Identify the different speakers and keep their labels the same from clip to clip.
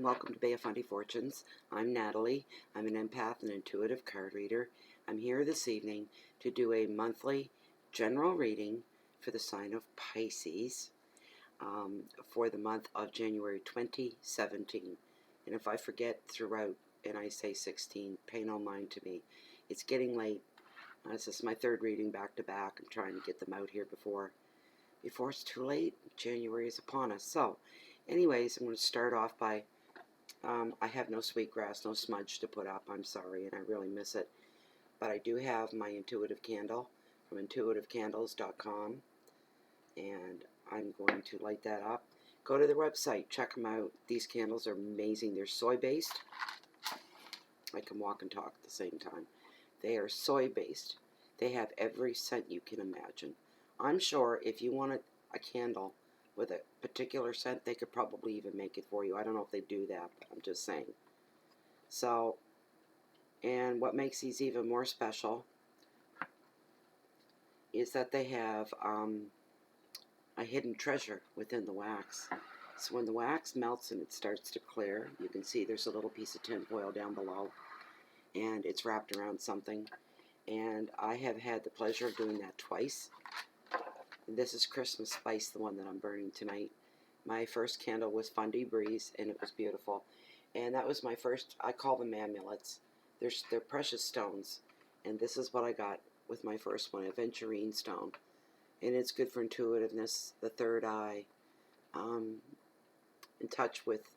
Speaker 1: and welcome to Bay of Fundy Fortunes. I'm Natalie. I'm an empath and intuitive card reader. I'm here this evening to do a monthly general reading for the sign of Pisces for the month of January 2017. And if I forget throughout and I say 16, pay no mind to me. It's getting late. This is my third reading back to back. I'm trying to get them out here before it's too late. January is upon us. So, anyways, I'm going to start off by, I have no sweetgrass, no smudge to put up. I'm sorry, and I really miss it. But I do have my intuitive candle from intuitivecandles.com, and I'm going to light that up. Go to the website, check them out. These candles are amazing. They're soy-based. I can walk and talk at the same time. They are soy-based. They have every scent you can imagine. I'm sure if you wanted a candle with a particular scent, they could probably even make it for you. I don't know if they do that, but I'm just saying. So, and what makes these even more special is that they have a hidden treasure within the wax. So when the wax melts and it starts to clear, you can see there's a little piece of tin foil down below, and it's wrapped around something. And I have had the pleasure of doing that twice. This is Christmas Spice, the one that I'm burning tonight. My first candle was Fundy Breeze, and it was beautiful. And that was my first, I call them amulets. They're precious stones. And this is what I got with my first one, aventurine stone. And it's good for intuitiveness, the third eye, in touch with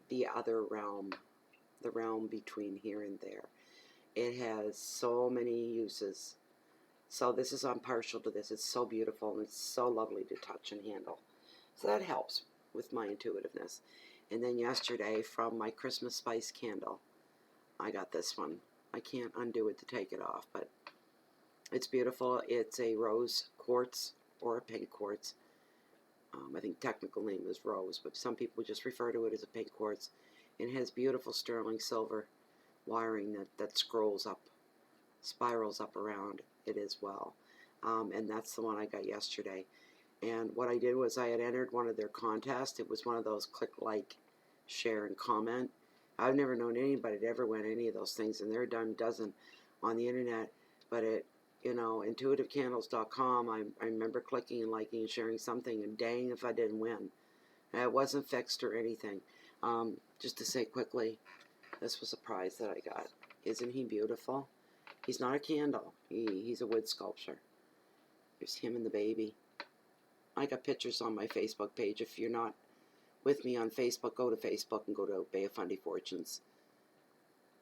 Speaker 1: the other realm, the realm between here and there. It has so many uses. So this is, I'm partial to this. It's so beautiful and it's so lovely to touch and handle. So that helps with my intuitiveness. And then yesterday, from my Christmas Spice candle, I got this one. I can't undo it to take it off, but it's beautiful. It's a rose quartz or a pink quartz. I think technical name is rose, but some people just refer to it as a pink quartz. It has beautiful sterling silver wiring that spirals up around it as well. And that's the one I got yesterday. And what I did was I had entered one of their contests. It was one of those click, like, share, and comment. I've never known anybody to ever win any of those things, and there are a dime dozen on the internet. But it, intuitivecandles.com, I remember clicking and liking and sharing something, and dang if I didn't win. And it wasn't fixed or anything. Just to say quickly, this was a prize that I got. Isn't he beautiful? He's not a candle. He's a wood sculpture. There's him and the baby. I got pictures on my Facebook page. If you're not with me on Facebook, go to Facebook and go to Bay of Fundy Fortunes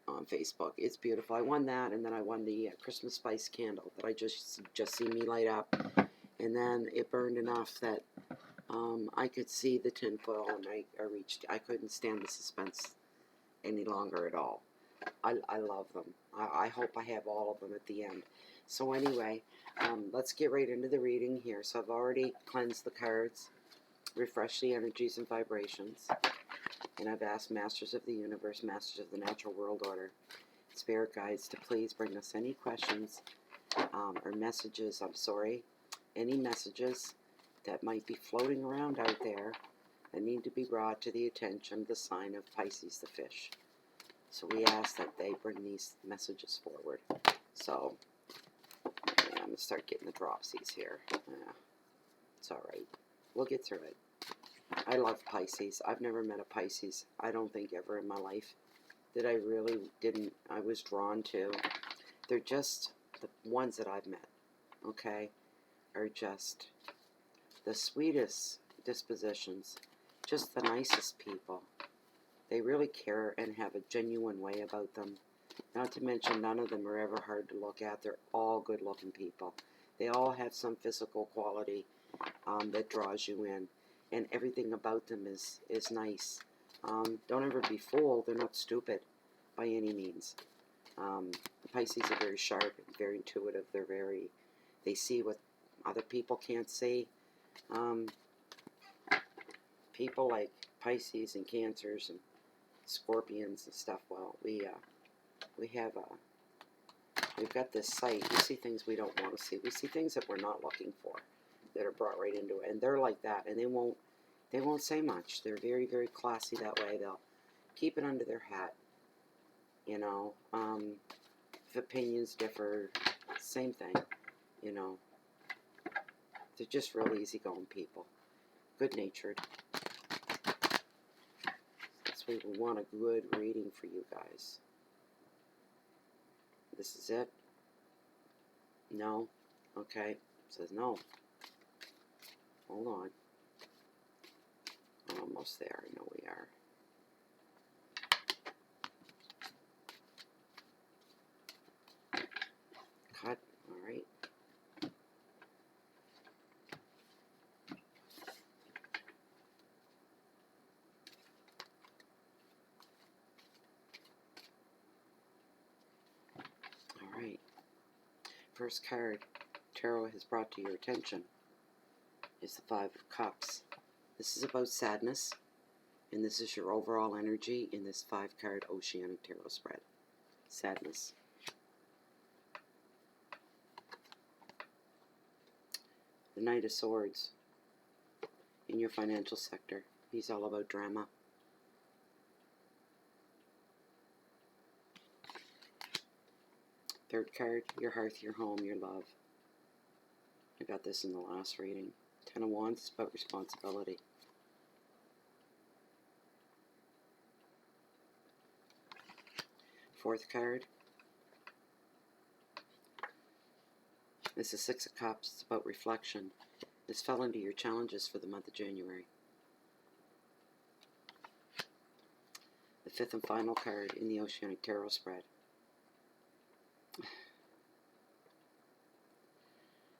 Speaker 1: on Facebook. It's beautiful. I won that, and then I won the Christmas Spice candle that I just see me light up. And then it burned enough that I could see the tinfoil, and I couldn't stand the suspense any longer at all. I love them. I hope I have all of them at the end. So anyway, let's get right into the reading here. So I've already cleansed the cards, refreshed the energies and vibrations, and I've asked Masters of the Universe, Masters of the Natural World Order, Spirit Guides to please bring us any questions or messages, any messages that might be floating around out there that need to be brought to the attention of the sign of Pisces, the fish. So we ask that they bring these messages forward. So, yeah, I'm going to start getting the dropsies here. Yeah, it's alright. We'll get through it. I love Pisces. I've never met a Pisces, I don't think ever in my life, that I was drawn to. They're just, the ones that I've met, okay, are just the sweetest dispositions, just the nicest people. They really care and have a genuine way about them. Not to mention, none of them are ever hard to look at. They're all good-looking people. They all have some physical quality that draws you in. And everything about them is nice. Don't ever be fooled. They're not stupid by any means. The Pisces are very sharp and very intuitive. They see what other people can't see. People like Pisces and Cancers and Scorpions and stuff, well, we've got this sight. We see things we don't want to see. We see things that we're not looking for that are brought right into it, and they're like that, and they won't They won't say much. They're very, very classy that way. They'll keep it under their hat. You know, if opinions differ, same thing. You know, they're just real easygoing people. Good-natured. That's why we want a good reading for you guys. This is it? No? Okay. It says no. Hold on. We're almost there. I know we are. Cut. All right. All right. First card Tarot has brought to your attention is the Five of Cups. This is about sadness, and this is your overall energy in this 5-card Oceanic Tarot spread. Sadness. The Knight of Swords in your financial sector. He's all about drama. Third card, your hearth, your home, your love. I got this in the last reading. Ten of Wands is about responsibility. Fourth card. This is Six of Cups. It's about reflection. This fell into your challenges for the month of January. The fifth and final card in the Oceanic Tarot spread.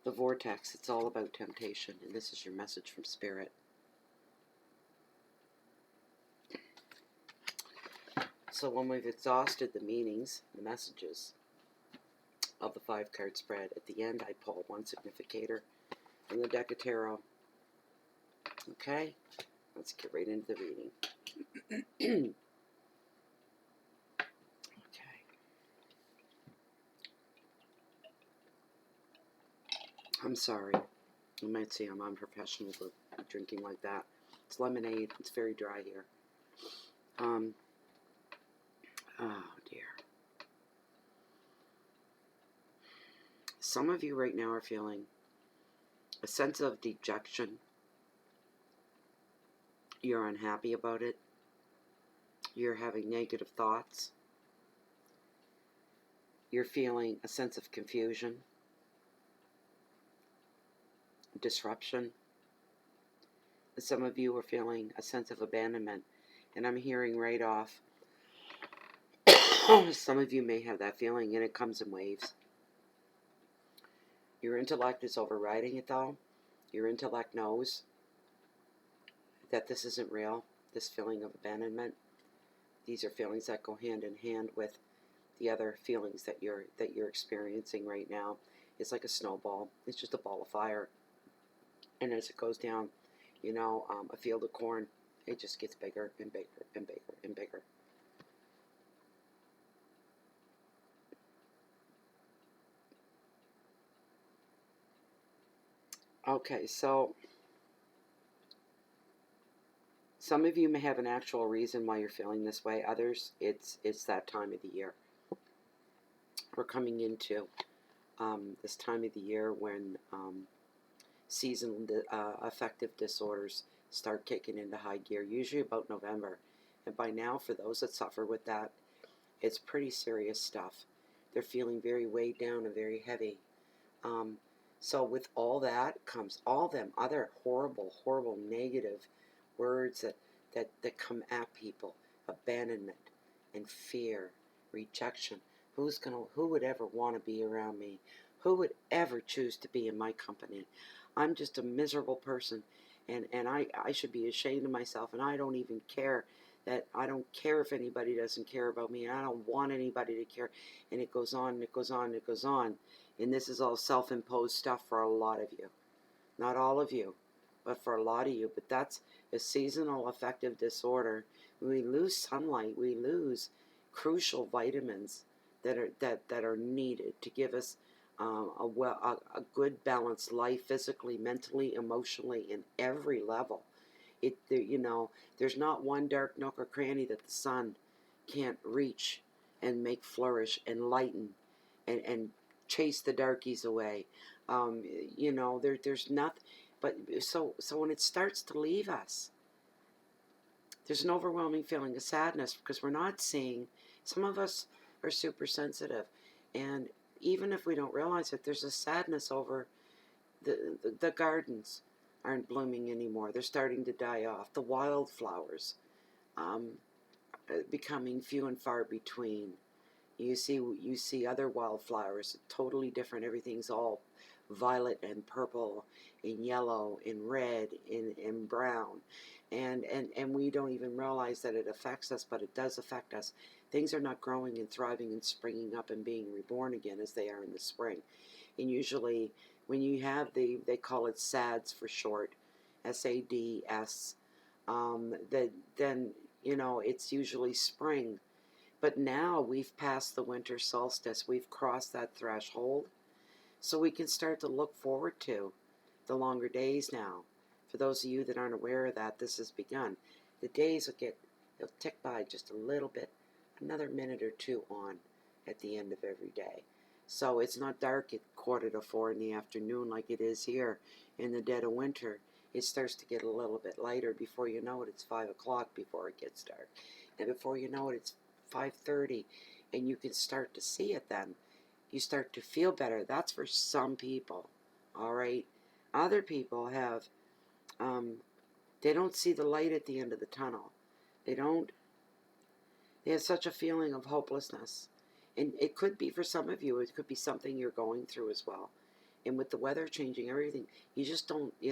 Speaker 1: The Vortex. It's all about temptation, and this is your message from Spirit. So when we've exhausted the meanings, the messages of the 5-card spread, at the end I pull one significator from the deck of tarot. Okay, let's get right into the reading. Okay. I'm sorry. You might see I'm unprofessional for drinking like that. It's lemonade. It's very dry here. Oh dear. Some of you right now are feeling a sense of dejection. You're unhappy about it. You're having negative thoughts. You're feeling a sense of confusion, disruption. Some of you are feeling a sense of abandonment. And I'm hearing right off, some of you may have that feeling, and it comes in waves. Your intellect is overriding it, though. Your intellect knows that this isn't real, this feeling of abandonment. These are feelings that go hand in hand with the other feelings that you're experiencing right now. It's like a snowball. It's just a ball of fire. And as it goes down, you know, a field of corn, it just gets bigger and bigger and bigger and bigger. Okay, so some of you may have an actual reason why you're feeling this way. Others, it's that time of the year. We're coming into this time of the year when seasonal affective disorders start kicking into high gear, usually about November. And by now, for those that suffer with that, it's pretty serious stuff. They're feeling very weighed down and very heavy. So with all that comes all them other horrible, horrible negative words that come at people. Abandonment and fear, rejection. Who would ever want to be around me? Who would ever choose to be in my company? I'm just a miserable person, and I should be ashamed of myself, and I don't even care. That I don't care if anybody doesn't care about me, and I don't want anybody to care. And it goes on, and it goes on, and it goes on. And this is all self-imposed stuff for a lot of you. Not all of you, but for a lot of you. But that's a seasonal affective disorder. When we lose sunlight, we lose crucial vitamins that are needed to give us a good balanced life, physically, mentally, emotionally, in every level. You know, there's not one dark nook or cranny that the sun can't reach and make flourish and lighten and chase the darkies away. Um, you know, there's nothing. But so when it starts to leave us, there's an overwhelming feeling of sadness because we're not seeing. Some of us are super sensitive, and even if we don't realize it, there's a sadness over the gardens aren't blooming anymore. They're starting to die off. The wildflowers um, becoming few and far between. You see other wildflowers, totally different. Everything's all violet and purple and yellow and red and brown. And we don't even realize that it affects us, but it does affect us. Things are not growing and thriving and springing up and being reborn again as they are in the spring. And usually when you have they call it SADS for short, SADS, then, you know, it's usually spring. But now we've passed the winter solstice. We've crossed that threshold. So we can start to look forward to the longer days now. For those of you that aren't aware of that, this has begun. The days they'll tick by just a little bit, another minute or two on at the end of every day. So it's not dark at 3:45 in the afternoon like it is here in the dead of winter. It starts to get a little bit lighter. Before you know it, it's 5 o'clock before it gets dark. And before you know it, it's 5:30, and you can start to see it then. You start to feel better. That's for some people, all right? Other people have, they don't see the light at the end of the tunnel. They have such a feeling of hopelessness. And it could be for some of you, it could be something you're going through as well. And with the weather changing, everything, you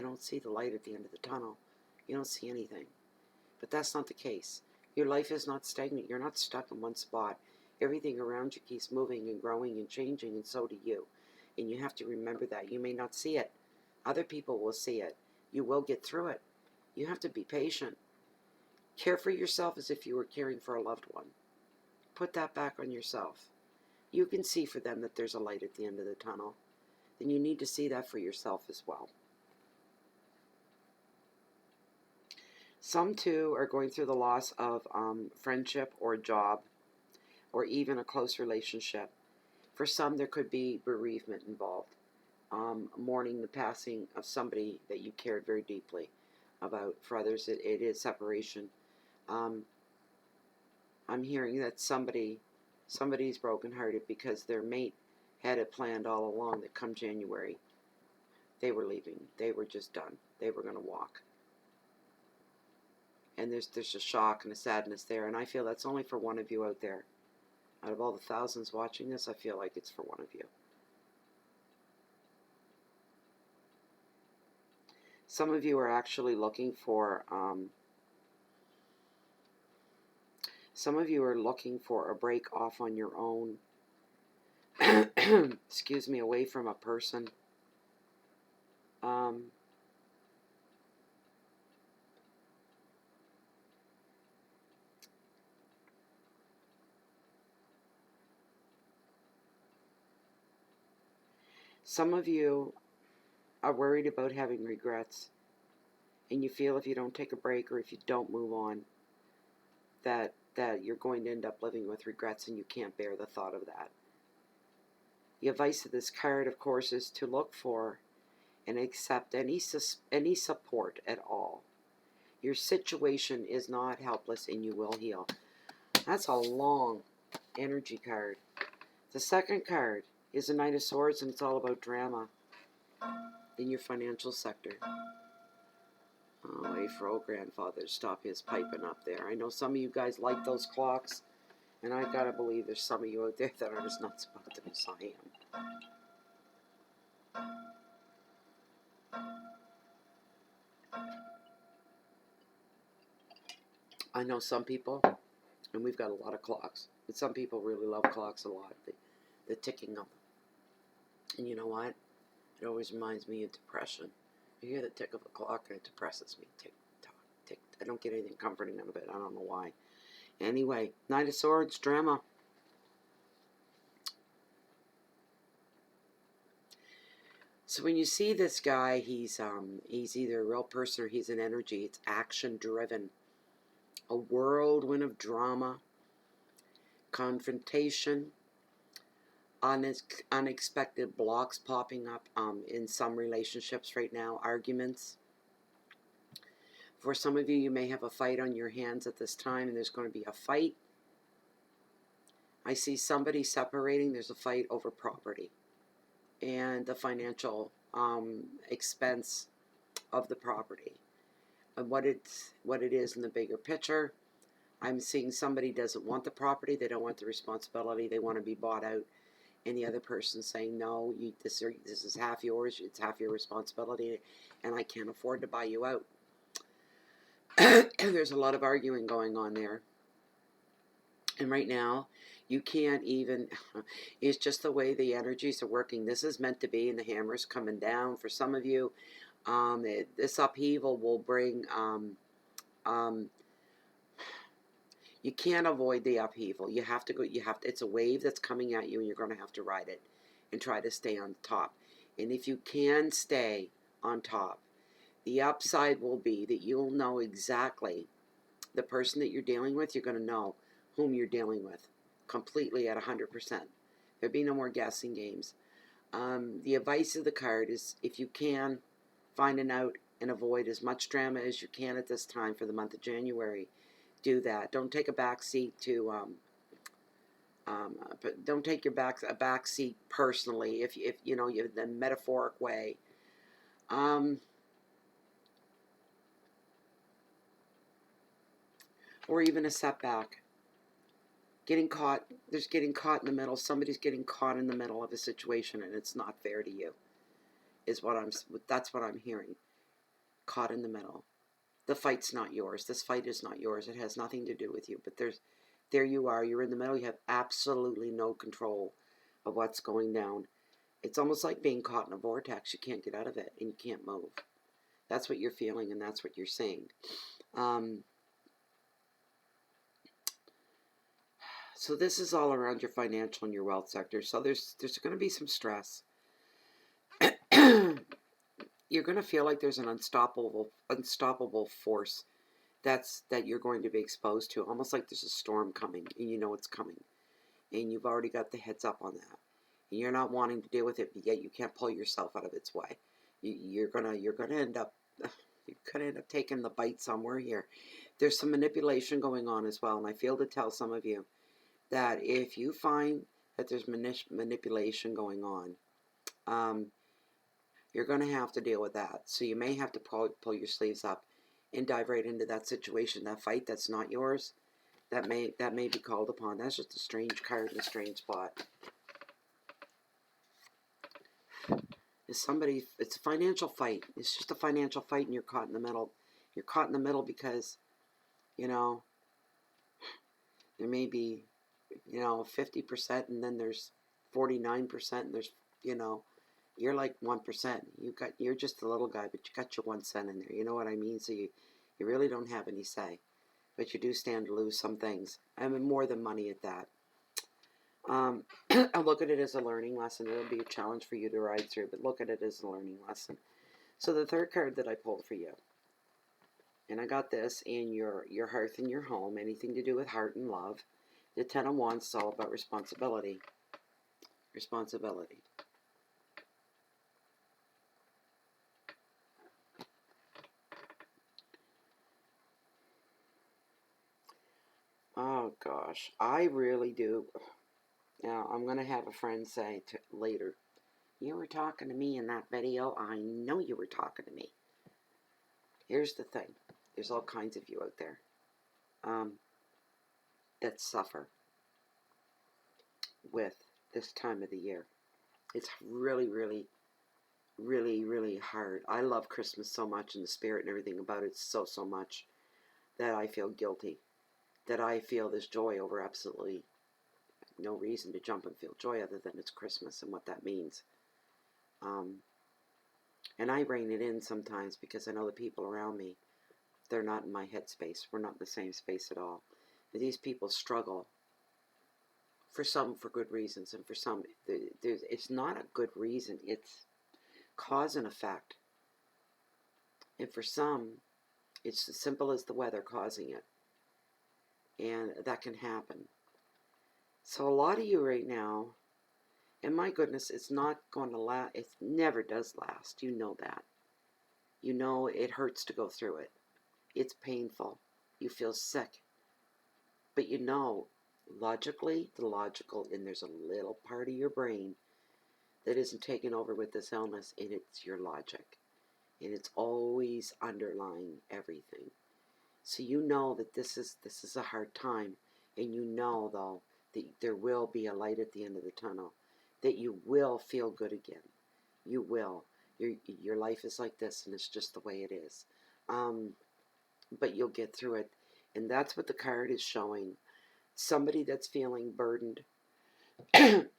Speaker 1: don't see the light at the end of the tunnel. You don't see anything. But that's not the case. Your life is not stagnant. You're not stuck in one spot. Everything around you keeps moving and growing and changing, and so do you. And you have to remember that. You may not see it. Other people will see it. You will get through it. You have to be patient. Care for yourself as if you were caring for a loved one. Put that back on yourself. You can see for them that there's a light at the end of the tunnel. Then you need to see that for yourself as well. Some, too, are going through the loss of friendship or job or even a close relationship. For some, there could be bereavement involved, mourning the passing of somebody that you cared very deeply about. For others, it is separation. I'm hearing that somebody's brokenhearted because their mate had it planned all along that come January, they were leaving. They were just done. They were going to walk. And there's a shock and a sadness there. And I feel that's only for one of you out there. Out of all the thousands watching this, I feel like it's for one of you. Some of you are actually looking for, a break off on your own. Excuse me, away from a person. Some of you are worried about having regrets, and you feel if you don't take a break or if you don't move on, that you're going to end up living with regrets, and you can't bear the thought of that. The advice of this card, of course, is to look for and accept any support at all. Your situation is not helpless, and you will heal. That's a long energy card. The second card is a Knight of Swords, and it's all about drama in your financial sector. Oh, wait for old grandfather to stop his piping up there. I know some of you guys like those clocks, and I gotta believe there's some of you out there that are as nuts about them as I am. I know some people, and we've got a lot of clocks, but some people really love clocks a lot, the ticking of them. And you know what? It always reminds me of depression. You hear the tick of a clock and it depresses me. Tick, tock, tick. I don't get anything comforting out of it. I don't know why. Anyway, Knight of Swords, drama. So when you see this guy, he's either a real person or he's an energy. It's action driven. A whirlwind of drama, confrontation, unexpected blocks popping up in some relationships right now, arguments. For some of you, you may have a fight on your hands at this time, and there's going to be a fight. I see somebody separating. There's a fight over property and the financial expense of the property. And what it is in the bigger picture. I'm seeing somebody doesn't want the property. They don't want the responsibility. They want to be bought out. And the other person saying, no, this is half yours. It's half your responsibility. And I can't afford to buy you out. There's a lot of arguing going on there. And right now, you can't even, it's just the way the energies are working. This is meant to be, and the hammer's coming down. For some of you, this upheaval will bring, you can't avoid the upheaval. You have to go, it's a wave that's coming at you, and you're going to have to ride it and try to stay on top. And if you can stay on top, the upside will be that you'll know exactly the person that you're dealing with. You're going to know whom you're dealing with completely at 100%. There'll be no more guessing games. The advice of the card is, if you can, find out and avoid as much drama as you can at this time for the month of January. Do that. Don't take a back seat to but don't take a back seat personally, if you know, the metaphoric way. Or even a setback. Getting caught in the middle. Somebody's getting caught in the middle of a situation, and it's not fair to you. That's what I'm hearing. Caught in the middle. The fight's not yours. This fight is not yours. It has nothing to do with you. But there you are. You're in the middle. You have absolutely no control of what's going down. It's almost like being caught in a vortex. You can't get out of it, and you can't move. That's what you're feeling, and that's what you're seeing. So this is all around your financial and your wealth sector. So there's going to be some stress. You're going to feel like there's an unstoppable force that you're going to be exposed to. Almost like there's a storm coming, and you know it's coming. And you've already got the heads up on that. And you're not wanting to deal with it, but yet you can't pull yourself out of its way. You're gonna end up taking the bite somewhere here. There's some manipulation going on as well, and I feel to tell some of you that if you find that there's manipulation going on, you're going to have to deal with that. So you may have to pull your sleeves up and dive right into that situation, that fight that's not yours. That may be called upon. That's just a strange card in a strange spot. It's a financial fight. It's just a financial fight, and you're caught in the middle. You're caught in the middle because, you know, there may be, 50%, and then there's 49%, and there's, you're like 1%. You're just a little guy, but you got your 1 cent in there. You know what I mean? So you really don't have any say, but you do stand to lose some things. I mean, more than money at that. I look at it as a learning lesson. It'll be a challenge for you to ride through, but look at it as a learning lesson. So the third card that I pulled for you, and I got this in your hearth and your home, anything to do with heart and love. The 10 of Wands is all about responsibility. Responsibility. Oh gosh, I really do. Now, I'm going to have a friend say later, you were talking to me in that video. I know you were talking to me. Here's the thing. There's all kinds of you out there that suffer with this time of the year. It's really, really, really, really hard. I love Christmas so much, and the spirit and everything about it so much, that I feel guilty. That I feel this joy over absolutely no reason to jump and feel joy other than it's Christmas and what that means. And I rein it in sometimes because I know the people around me, they're not in my headspace. We're not in the same space at all. And these people struggle. For some, for good reasons, and for some, it's not a good reason. It's cause and effect. And for some, it's as simple as the weather causing it. And that can happen. So a lot of you right now, and my goodness, it's not going to last. It never does last. You know that. You know it hurts to go through it. It's painful. You feel sick. But you know, logically, the logical, and there's a little part of your brain that isn't taken over with this illness, and it's your logic. And it's always underlying everything. So you know that this is a hard time, and you know, though, that there will be a light at the end of the tunnel, that you will feel good again. You will. Your life is like this, and it's just the way it is. But you'll get through it, and that's what the card is showing. Somebody that's feeling burdened.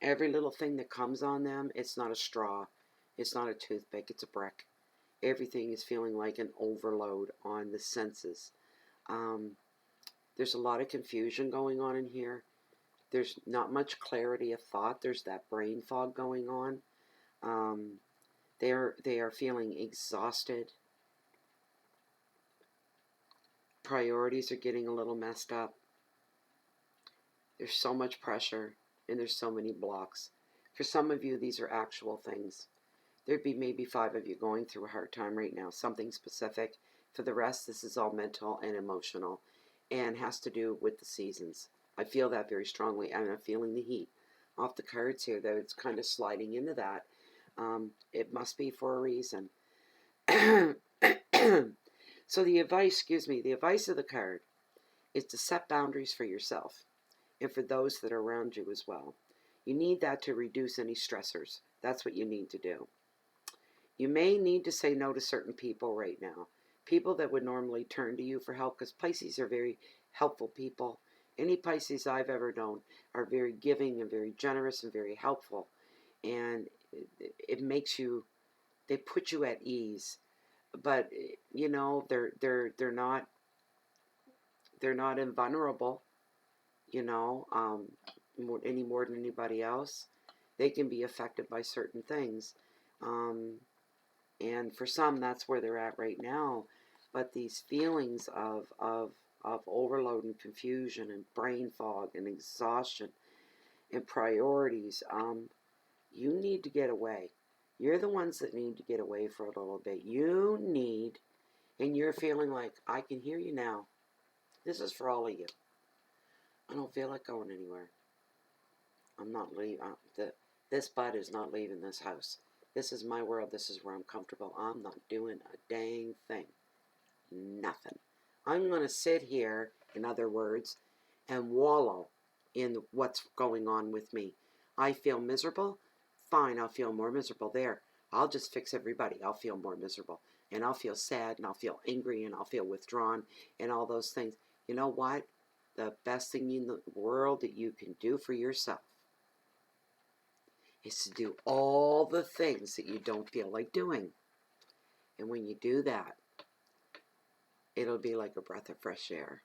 Speaker 1: Every little thing that comes on them, it's not a straw, it's not a toothpick, it's a brick. Everything is feeling like an overload on the senses. There's a lot of confusion going on in here. There's not much clarity of thought. There's that brain fog going on. They are feeling exhausted. Priorities are getting a little messed up. There's so much pressure, and there's so many blocks. For some of you, these are actual things. There'd be maybe 5 of you going through a hard time right now, something specific. For the rest, this is all mental and emotional, and has to do with the seasons. I feel that very strongly. I'm not feeling the heat off the cards here, though it's kind of sliding into that. It must be for a reason. So the advice of the card is to set boundaries for yourself and for those that are around you as well. You need that to reduce any stressors. That's what you need to do. You may need to say no to certain people right now. People that would normally turn to you for help, because Pisces are very helpful people. Any Pisces I've ever known are very giving and very generous and very helpful. And it makes you, they put you at ease. But, you know, they're not invulnerable, you know, any more than anybody else. They can be affected by certain things. And for some, that's where they're at right now. But these feelings of overload and confusion and brain fog and exhaustion and priorities, you need to get away. You're the ones that need to get away for a little bit. You need, and you're feeling like, I can hear you now. This is for all of you. I don't feel like going anywhere. I'm not leaving. This bud is not leaving this house. This is my world. This is where I'm comfortable. I'm not doing a dang thing. Nothing. I'm going to sit here, in other words, and wallow in what's going on with me. I feel miserable. Fine, I'll feel more miserable there. I'll just fix everybody. I'll feel more miserable. And I'll feel sad, and I'll feel angry, and I'll feel withdrawn, and all those things. You know what? The best thing in the world that you can do for yourself is to do all the things that you don't feel like doing. And when you do that, it'll be like a breath of fresh air.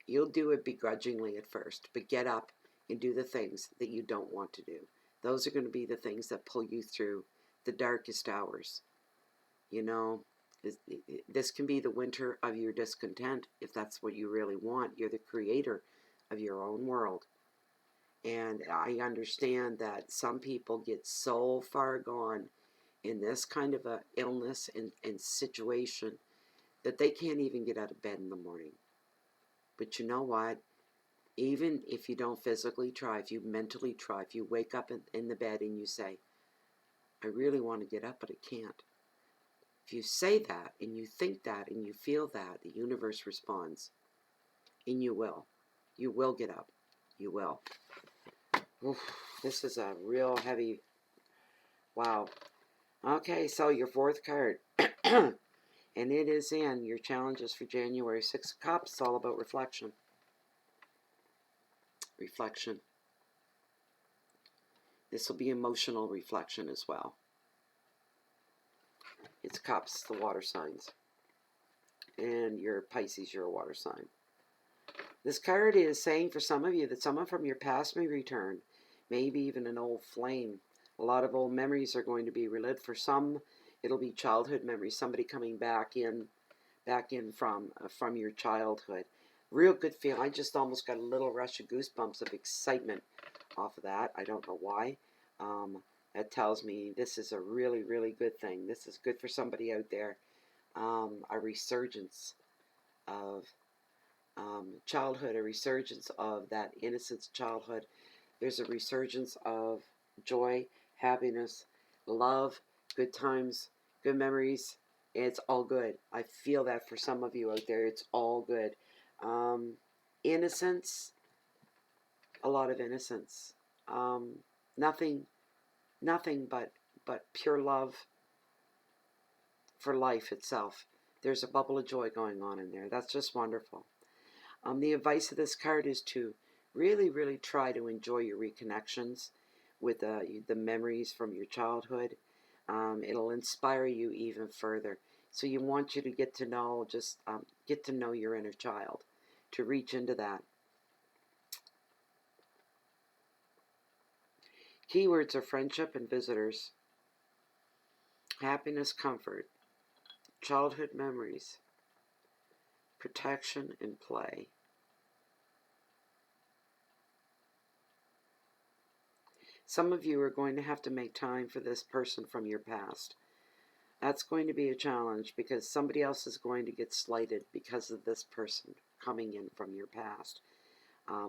Speaker 1: You'll do it begrudgingly at first, but get up and do the things that you don't want to do. Those are going to be the things that pull you through the darkest hours. You know, this can be the winter of your discontent if that's what you really want. You're the creator of your own world. And I understand that some people get so far gone in this kind of a illness and situation that they can't even get out of bed in the morning. But you know what? Even if you don't physically try, if you mentally try, if you wake up in the bed and you say, I really want to get up, but I can't. If you say that and you think that and you feel that, the universe responds. And you will. You will get up. You will. Oof, this is a real heavy, wow. Okay, so your 4th card. And it is in your challenges for January. 6 of Cups, it's all about reflection. Reflection. This will be emotional reflection as well. It's Cups, the water signs. And you're Pisces, you're a water sign. This card is saying for some of you that someone from your past may return. Maybe even an old flame. A lot of old memories are going to be relived. For some, It'll be childhood memories. Somebody coming back in from your childhood. Real good feeling. I just almost got a little rush of goosebumps of excitement off of that. I don't know why. That tells me this is a really, really good thing. This is good for somebody out there. A resurgence of childhood, a resurgence of that innocence childhood. There's a resurgence of joy, happiness, love, good times, good memories. It's all good. I feel that for some of you out there. It's all good. Innocence, a lot of innocence. Nothing but pure love for life itself. There's a bubble of joy going on in there. That's just wonderful. The advice of this card is to really, really try to enjoy your reconnections with the memories from your childhood. It'll inspire you even further. So you want you to get to know, get to know your inner child, to reach into that. Keywords are friendship and visitors, happiness, comfort, childhood memories, protection, and play. Some of you are going to have to make time for this person from your past. That's going to be a challenge because somebody else is going to get slighted because of this person coming in from your past.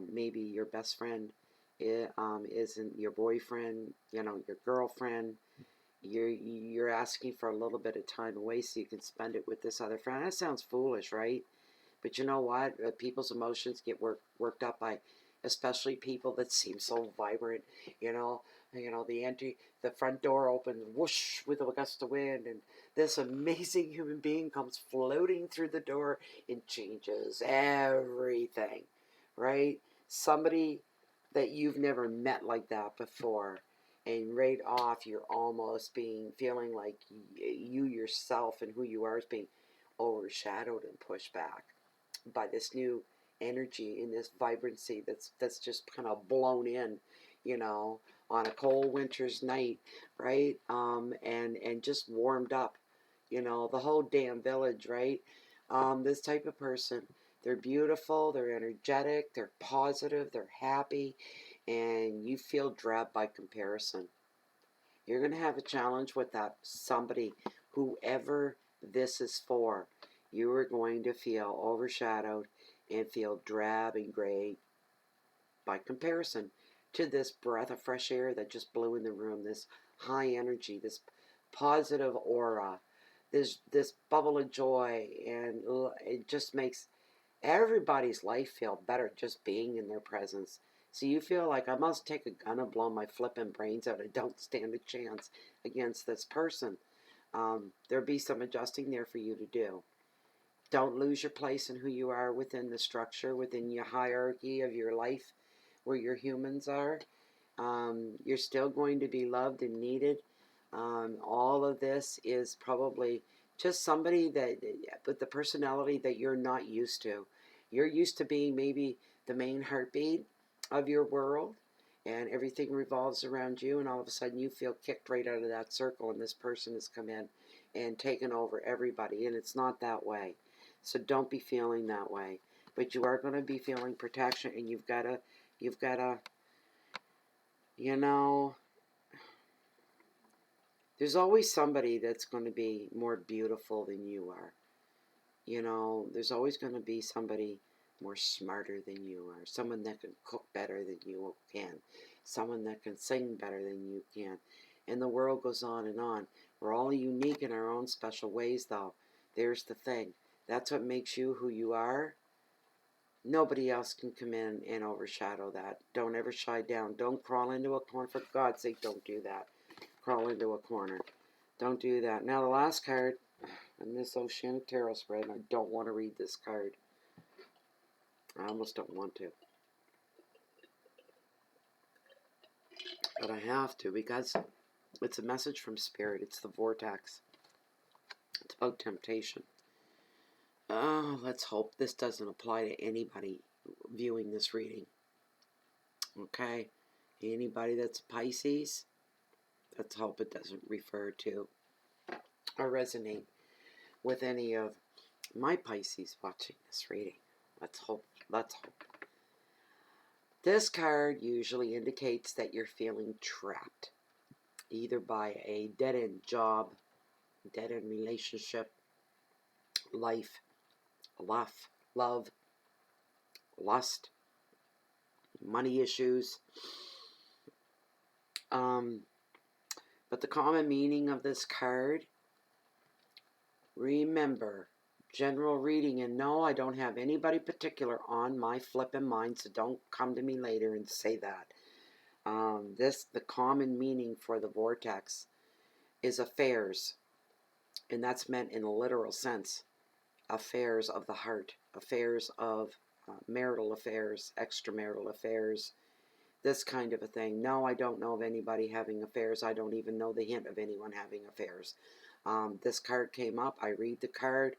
Speaker 1: Maybe your best friend isn't your boyfriend, your girlfriend. You're asking for a little bit of time away so you can spend it with this other friend. That sounds foolish, right? But you know what? People's emotions get worked up by, especially people that seem so vibrant. The front door opens, whoosh, with a gust of wind, and this amazing human being comes floating through the door and changes everything, right? Somebody that you've never met like that before, and right off you're almost feeling like you yourself and who you are is being overshadowed and pushed back by this new energy and this vibrancy that's just kind of blown in, on a cold winter's night, right? And just warmed up, the whole damn village, right? This type of person, they're beautiful, they're energetic, they're positive, they're happy, and you feel drab by comparison. You're going to have a challenge with that somebody, whoever this is for. You are going to feel overshadowed and feel drab and gray by comparison to this breath of fresh air that just blew in the room, this high energy, this positive aura, this bubble of joy, and it just makes everybody's life feel better just being in their presence. So you feel like I must take a gun and blow my flipping brains out. I don't stand a chance against this person. There'll be some adjusting there for you to do. Don't lose your place in who you are within the structure, within your hierarchy of your life, where your humans are. You're still going to be loved and needed. All of this is probably just somebody with the personality that you're not used to. You're used to being maybe the main heartbeat of your world, and everything revolves around you, and all of a sudden you feel kicked right out of that circle, and this person has come in and taken over everybody, and it's not that way. So don't be feeling that way. But you are going to be feeling protection, and you've got to, there's always somebody that's going to be more beautiful than you are. There's always going to be somebody more smarter than you are. Someone that can cook better than you can. Someone that can sing better than you can. And the world goes on and on. We're all unique in our own special ways, though. There's the thing. That's what makes you who you are. Nobody else can come in and overshadow that. Don't ever shy down. Don't crawl into a corner. For God's sake, don't do that. Crawl into a corner. Don't do that. Now the last card in this Oceanic Tarot spread, and I don't want to read this card. I almost don't want to. But I have to because it's a message from Spirit. It's the vortex. It's about temptation. Oh, let's hope this doesn't apply to anybody viewing this reading. Okay? Anybody that's Pisces, let's hope it doesn't refer to or resonate with any of my Pisces watching this reading. Let's hope. Let's hope. This card usually indicates that you're feeling trapped, either by a dead-end job, dead-end relationship, life, love, lust, money issues. But the common meaning of this card, remember, general reading, and no, I don't have anybody particular on my flipping mind, so don't come to me later and say that. The common meaning for the vortex is affairs, and that's meant in a literal sense. Affairs of the heart, affairs of marital affairs, extramarital affairs, this kind of a thing. No, I don't know of anybody having affairs. I don't even know the hint of anyone having affairs. This card came up. I read the card.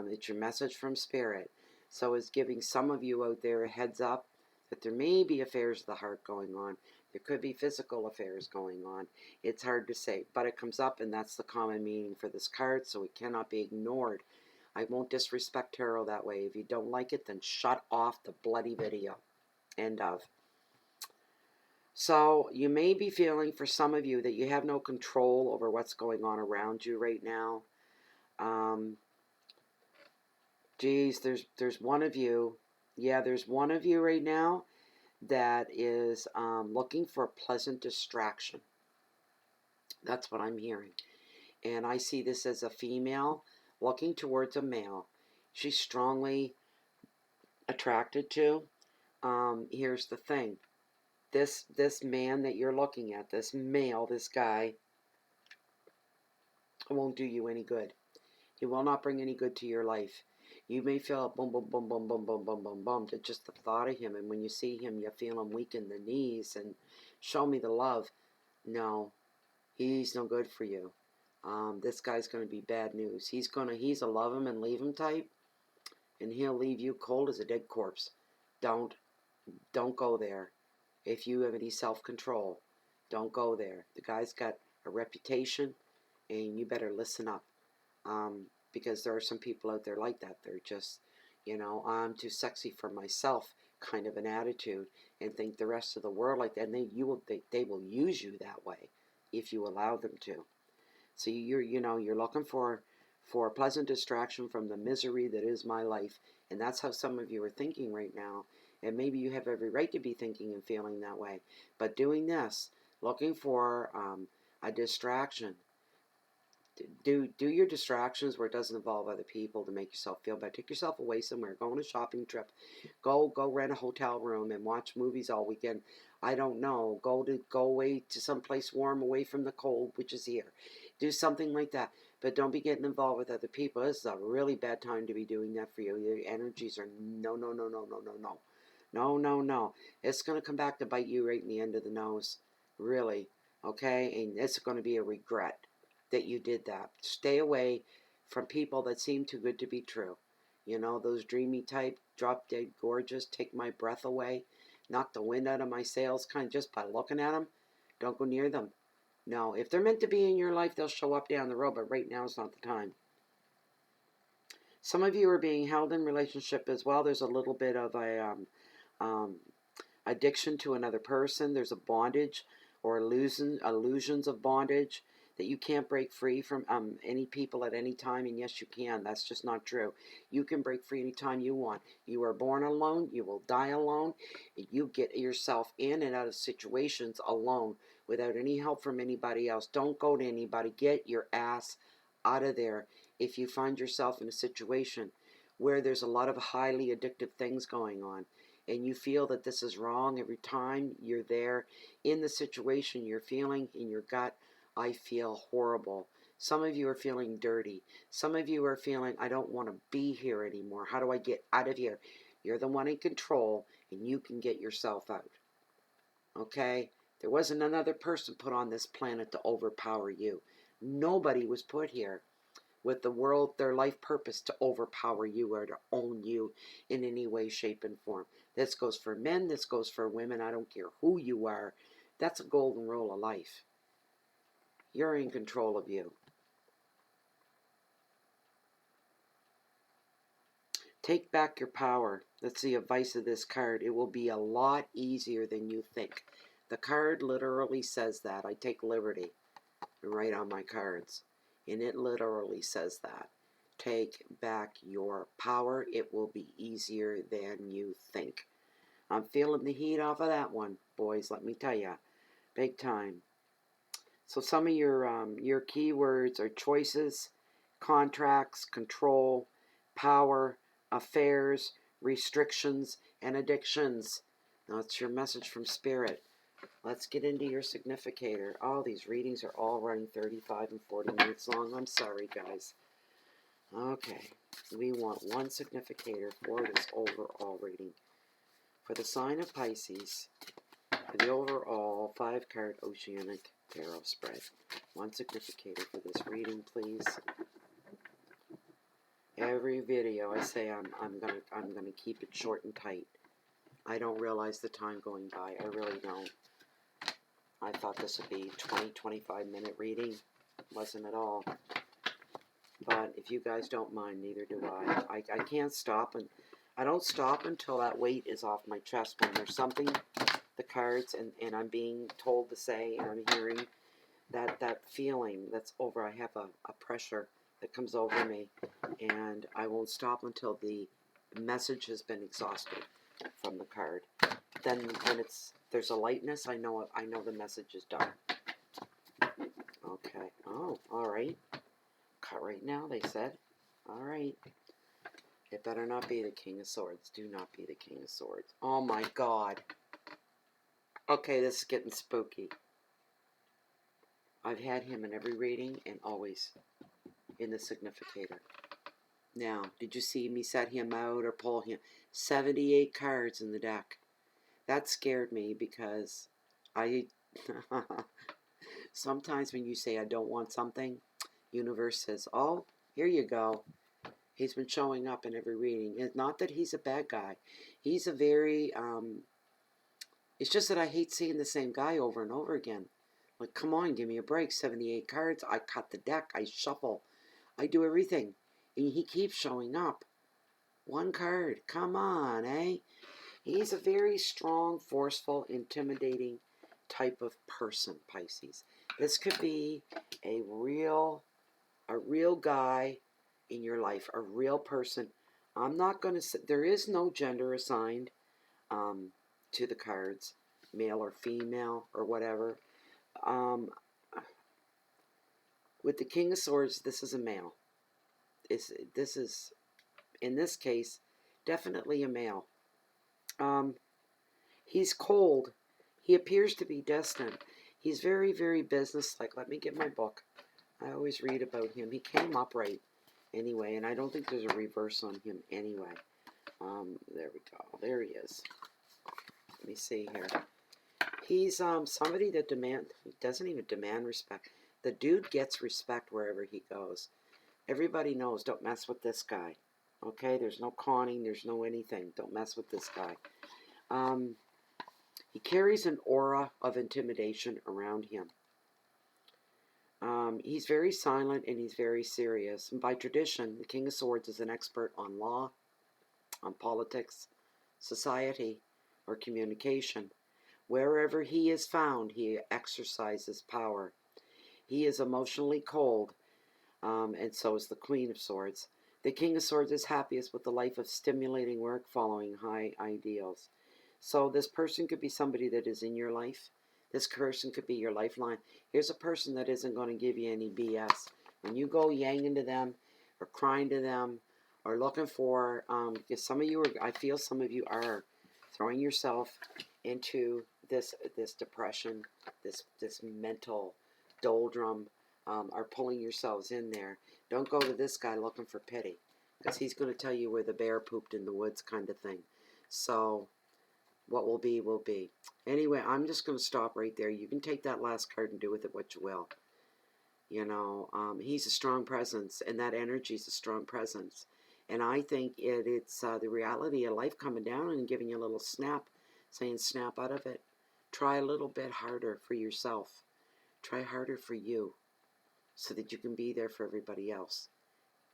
Speaker 1: It's your message from Spirit. So it's giving some of you out there a heads up that there may be affairs of the heart going on. There could be physical affairs going on. It's hard to say, but it comes up, and that's the common meaning for this card, so it cannot be ignored. I won't disrespect tarot that way. If you don't like it, then shut off the bloody video. End of. So you may be feeling, for some of you, that you have no control over what's going on around you right now. Geez, there's one of you. Yeah, there's one of you right now that is looking for a pleasant distraction. That's what I'm hearing. And I see this as a female looking towards a male she's strongly attracted to. Here's the thing. This man that you're looking at, this male, this guy, won't do you any good. He will not bring any good to your life. You may feel boom, boom, boom, boom, boom, boom, boom, boom, boom, to just the thought of him. And when you see him, you feel him weak in the knees and show me the love. No, he's no good for you. This guy's going to be bad news. He's a love him and leave him type, and he'll leave you cold as a dead corpse. Don't go there. If you have any self-control, don't go there. The guy's got a reputation, and you better listen up. Because there are some people out there like that. They're just, I'm too sexy for myself kind of an attitude, and think the rest of the world like that. And they will use you that way if you allow them to. So you're looking for a pleasant distraction from the misery that is my life, and that's how some of you are thinking right now. And maybe you have every right to be thinking and feeling that way. But doing this, looking for a distraction. Do your distractions where it doesn't involve other people to make yourself feel better. Take yourself away somewhere. Go on a shopping trip. Go rent a hotel room and watch movies all weekend. I don't know. Go away to someplace warm, away from the cold, which is here. Do something like that. But don't be getting involved with other people. This is a really bad time to be doing that for you. Your energies are no. No. It's going to come back to bite you right in the end of the nose. Really. Okay? And it's going to be a regret that you did that. Stay away from people that seem too good to be true. Those dreamy type, drop dead gorgeous, take my breath away, knock the wind out of my sails, kind of just by looking at them. Don't go near them. No, if they're meant to be in your life, they'll show up down the road, but right now is not the time. Some of you are being held in relationship as well. There's a little bit of a addiction to another person. There's a bondage or illusions of bondage that you can't break free from any people at any time, and yes, you can. That's just not true. You can break free anytime you want. You are born alone. You will die alone. You get yourself in and out of situations alone without any help from anybody else. Don't go to anybody. Get your ass out of there if you find yourself in a situation where there's a lot of highly addictive things going on, and you feel that this is wrong every time you're there in the situation. You're feeling in your gut, I feel horrible. Some of you are feeling dirty. Some of you are feeling, I don't want to be here anymore. How do I get out of here? You're the one in control, and you can get yourself out. Okay? There wasn't another person put on this planet to overpower you. Nobody was put here with their life purpose to overpower you or to own you in any way, shape, and form. This goes for men. This goes for women. I don't care who you are. That's a golden rule of life. You're in control of you. Take back your power. That's the advice of this card. It will be a lot easier than you think. The card literally says that. I take liberty and write on my cards. And it literally says that. Take back your power. It will be easier than you think. I'm feeling the heat off of that one, boys, let me tell you. Big time. So some of your keywords are choices, contracts, control, power, affairs, restrictions, and addictions. Now, it's your message from Spirit. Let's get into your significator. Oh, these readings are all running 35 and 40 minutes long. I'm sorry, guys. Okay, we want one significator for this overall reading. For the sign of Pisces, for the overall 5-card Oceanic Tarot spread. One significator for this reading, please. Every video I say I'm gonna keep it short and tight. I don't realize the time going by. I really don't. I thought this would be 20-25 minute reading. Wasn't at all. But if you guys don't mind, neither do I. I can't stop, and I don't stop until that weight is off my chest. When there's something, the cards, and I'm being told to say, and I'm hearing that feeling that's over. I have a pressure that comes over me, and I won't stop until the message has been exhausted from the card. Then when there's a lightness, I know the message is done. Okay. Oh, all right. Cut right now, they said. All right. It better not be the King of Swords. Do not be the King of Swords. Oh my God. Okay, this is getting spooky. I've had him in every reading and always in the significator. Now, did you see me set him out or pull him? 78 cards in the deck. That scared me because I... Sometimes when you say I don't want something, universe says, oh, here you go. He's been showing up in every reading. It's not that he's a bad guy. He's a very... it's just that I hate seeing the same guy over and over again. Like, come on, give me a break. 78 cards. I cut the deck. I shuffle. I do everything. And he keeps showing up. One card. Come on, eh? He's a very strong, forceful, intimidating type of person, Pisces. This could be a real guy in your life. A real person. I'm not going to say... There is no gender assigned to the cards. Male or female or whatever. With the King of Swords, this is a male. This is, in this case, definitely a male. He's cold. He appears to be destined. He's very, very businesslike. Let me get my book. I always read about him. He came upright anyway, and I don't think there's a reverse on him anyway. There we go. There he is. Let me see here. He's somebody that he doesn't even demand respect. The dude gets respect wherever he goes. Everybody knows, don't mess with this guy. Okay, there's no conning, there's no anything. Don't mess with this guy. He carries an aura of intimidation around him. He's very silent and he's very serious. And by tradition, the King of Swords is an expert on law, on politics, society, or communication. Wherever he is found, he exercises power. He is emotionally cold, and so is the Queen of Swords. The King of Swords is happiest with the life of stimulating work following high ideals. So this person could be somebody that is in your life. This person could be your lifeline. Here's a person that isn't going to give you any BS. When you go yanging to them or crying to them or looking for, because some of you are, I feel some of you are throwing yourself into this depression, this mental doldrum, are pulling yourselves in there. Don't go to this guy looking for pity, because he's going to tell you where the bear pooped in the woods kind of thing. So what will be, will be. Anyway, I'm just going to stop right there. You can take that last card and do with it what you will. You know, he's a strong presence, and that energy is a strong presence. And I think it's the reality of life coming down and giving you a little snap, saying snap out of it. Try a little bit harder for yourself. Try harder for you so that you can be there for everybody else.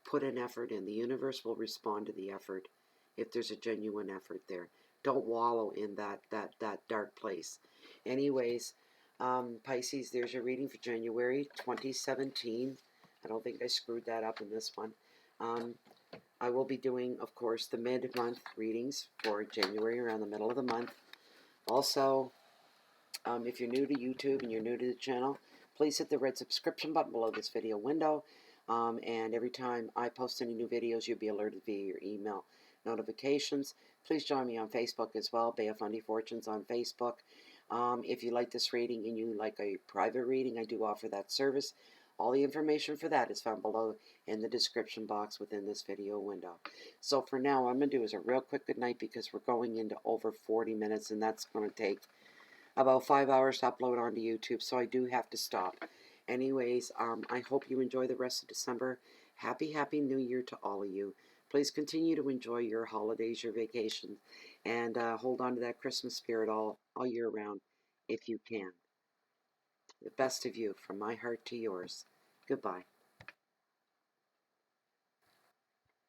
Speaker 1: Put an effort in. The universe will respond to the effort. if there's a genuine effort there. Don't wallow in that dark place. Anyways, Pisces, there's your reading for January 2017. I don't think I screwed that up in this one. I will be doing, of course, the mid-month readings for January around the middle of the month. Also, if you're new to YouTube and you're new to the channel, please hit the red subscription button below this video window. And every time I post any new videos, you'll be alerted via your email notifications. Please join me on Facebook as well, Bay of Fundy Fortunes on Facebook. If you like this reading and you like a private reading, I do offer that service. All the information for that is found below in the description box within this video window. So for now, what I'm going to do is a real quick good night because we're going into over 40 minutes, and that's going to take about 5 hours to upload onto YouTube, so I do have to stop. Anyways, I hope you enjoy the rest of December. Happy New Year to all of you. Please continue to enjoy your holidays, your vacations, and hold on to that Christmas spirit all year round if you can. The best of you, from my heart to yours. Goodbye.